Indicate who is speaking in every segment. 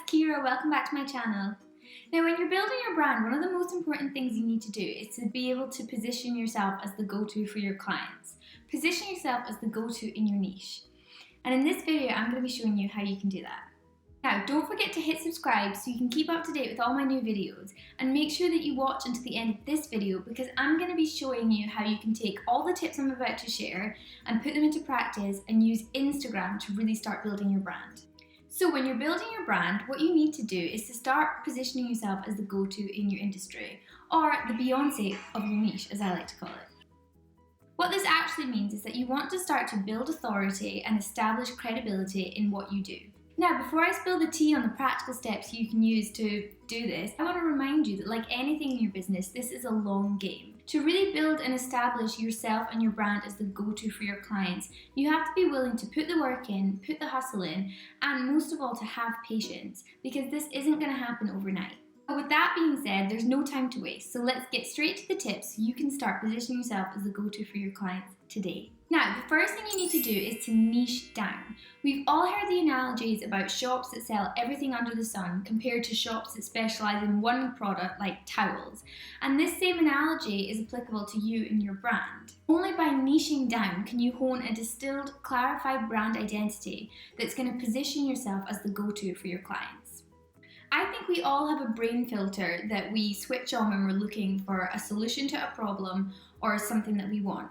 Speaker 1: Kira, welcome back to my channel. Now when you're building your brand, one of the most important things you need to do is to be able to position yourself as the go-to for your clients. Position yourself as the go-to in your niche. And in this video, I'm going to be showing you how you can do that. Now, don't forget to hit subscribe so you can keep up to date with all my new videos, and make sure that you watch until the end of this video because I'm going to be showing you how you can take all the tips I'm about to share and put them into practice and use Instagram to really start building your brand. So when you're building your brand, what you need to do is to start positioning yourself as the go-to in your industry, or the Beyonce of your niche, as I like to call it. What this actually means is that you want to start to build authority and establish credibility in what you do. Now, before I spill the tea on the practical steps you can use to do this, I want to remind you that like anything in your business, this is a long game. To really build and establish yourself and your brand as the go-to for your clients, you have to be willing to put the work in, put the hustle in, and most of all to have patience, because this isn't going to happen overnight. But with that being said, there's no time to waste, so let's get straight to the tips so you can start positioning yourself as the go-to for your clients today. Now, the first thing you need to do is to niche down. We've all heard the analogies about shops that sell everything under the sun compared to shops that specialise in one product like towels. And this same analogy is applicable to you and your brand. Only by niching down can you hone a distilled, clarified brand identity that's going to position yourself as the go-to for your clients. I think we all have a brain filter that we switch on when we're looking for a solution to a problem or something that we want.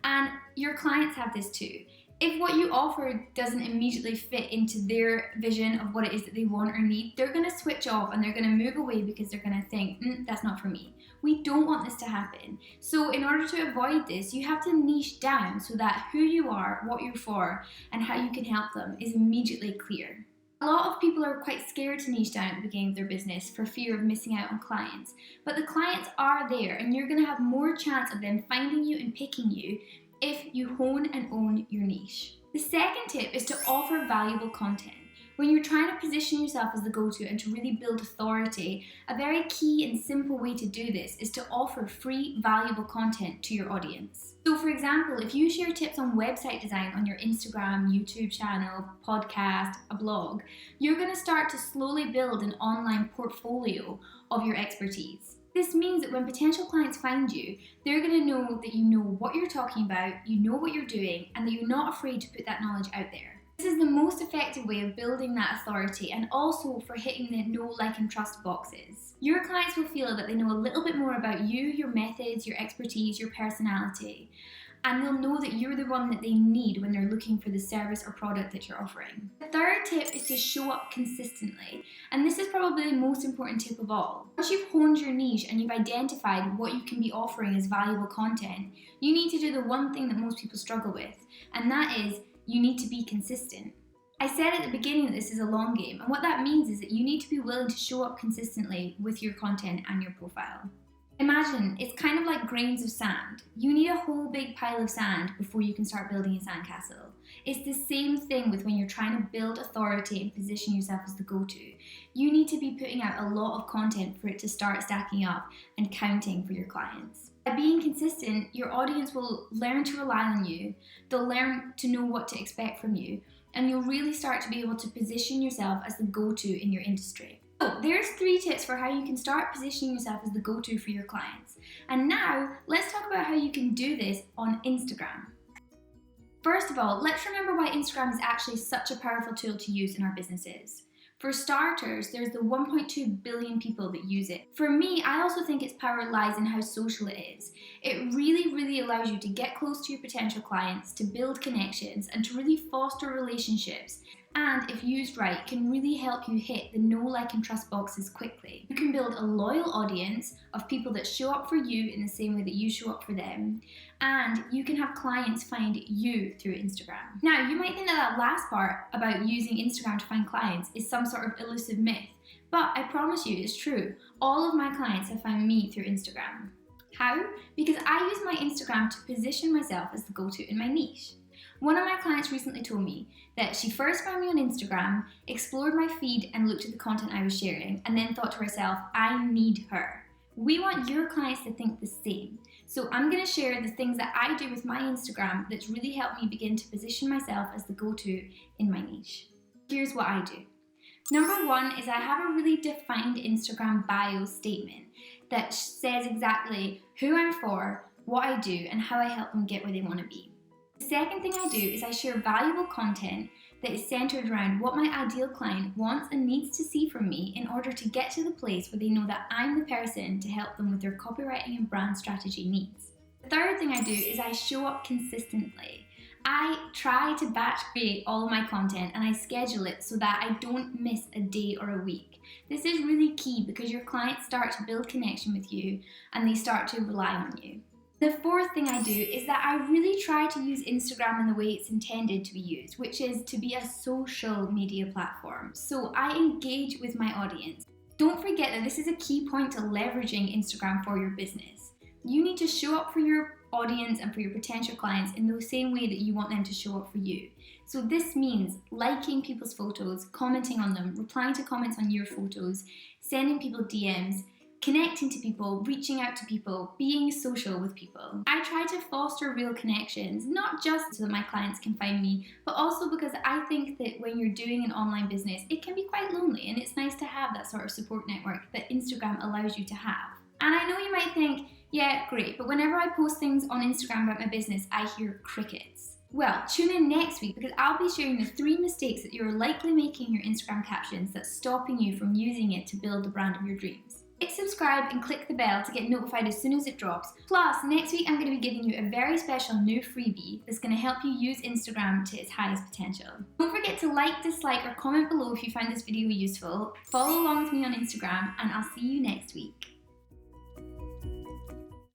Speaker 1: And your clients have this too. If what you offer doesn't immediately fit into their vision of what it is that they want or need, they're going to switch off and they're going to move away because they're going to think, that's not for me. We don't want this to happen. So in order to avoid this, you have to niche down so that who you are, what you're for, and how you can help them is immediately clear. A lot of people are quite scared to niche down at the beginning of their business for fear of missing out on clients. But the clients are there, and you're going to have more chance of them finding you and picking you if you hone and own your niche. The second tip is to offer valuable content. When you're trying to position yourself as the go-to and to really build authority, a very key and simple way to do this is to offer free, valuable content to your audience. So for example, if you share tips on website design on your Instagram, YouTube channel, podcast, a blog, you're going to start to slowly build an online portfolio of your expertise. This means that when potential clients find you, they're going to know that you know what you're talking about, you know what you're doing, and that you're not afraid to put that knowledge out there. This is the most effective way of building that authority and also for hitting the know, like, and trust boxes. Your clients will feel that they know a little bit more about you, your methods, your expertise, your personality, and they'll know that you're the one that they need when they're looking for the service or product that you're offering. The third tip is to show up consistently, and this is probably the most important tip of all. Once you've honed your niche and you've identified what you can be offering as valuable content, you need to do the one thing that most people struggle with, and that is you need to be consistent. I said at the beginning that this is a long game, and what that means is that you need to be willing to show up consistently with your content and your profile. Imagine, it's kind of like grains of sand. You need a whole big pile of sand before you can start building a sandcastle. It's the same thing with when you're trying to build authority and position yourself as the go-to. You need to be putting out a lot of content for it to start stacking up and counting for your clients. By being consistent, your audience will learn to rely on you, they'll learn to know what to expect from you, and you'll really start to be able to position yourself as the go-to in your industry. So there's 3 tips for how you can start positioning yourself as the go-to for your clients. And now, let's talk about how you can do this on Instagram. First of all, let's remember why Instagram is actually such a powerful tool to use in our businesses. For starters, there's the 1.2 billion people that use it. For me, I also think its power lies in how social it is. It really allows you to get close to your potential clients, to build connections, and to really foster relationships. And if used right, can really help you hit the know, like, and trust boxes quickly. You can build a loyal audience of people that show up for you in the same way that you show up for them. And you can have clients find you through Instagram. Now, you might think that last part about using Instagram to find clients is some sort of elusive myth, but I promise you it's true. All of my clients have found me through Instagram. How? Because I use my Instagram to position myself as the go-to in my niche. One of my clients recently told me that she first found me on Instagram, explored my feed and looked at the content I was sharing, and then thought to herself, I need her. We want your clients to think the same. So I'm going to share the things that I do with my Instagram that's really helped me begin to position myself as the go-to in my niche. Here's what I do. Number one is I have a really defined Instagram bio statement that says exactly who I'm for, what I do, and how I help them get where they want to be. The second thing I do is I share valuable content that is centered around what my ideal client wants and needs to see from me in order to get to the place where they know that I'm the person to help them with their copywriting and brand strategy needs. The third thing I do is I show up consistently. I try to batch create all of my content and I schedule it so that I don't miss a day or a week. This is really key because your clients start to build connection with you and they start to rely on you. The fourth thing I do is that I really try to use Instagram in the way it's intended to be used, which is to be a social media platform. So I engage with my audience. Don't forget that this is a key point to leveraging Instagram for your business. You need to show up for your audience and for your potential clients in the same way that you want them to show up for you. So this means liking people's photos, commenting on them, replying to comments on your photos, sending people DMs, connecting to people, reaching out to people, being social with people. I try to foster real connections, not just so that my clients can find me, but also because I think that when you're doing an online business, it can be quite lonely and it's nice to have that sort of support network that Instagram allows you to have. And I know you might think, yeah, great, but whenever I post things on Instagram about my business, I hear crickets. Well, tune in next week because I'll be sharing the 3 mistakes that you're likely making in your Instagram captions that's stopping you from using it to build the brand of your dreams. Hit subscribe and click the bell to get notified as soon as it drops. Plus, next week I'm going to be giving you a very special new freebie that's going to help you use Instagram to its highest potential. Don't forget to like, dislike, or comment below if you found this video useful. Follow along with me on Instagram, and I'll see you next week.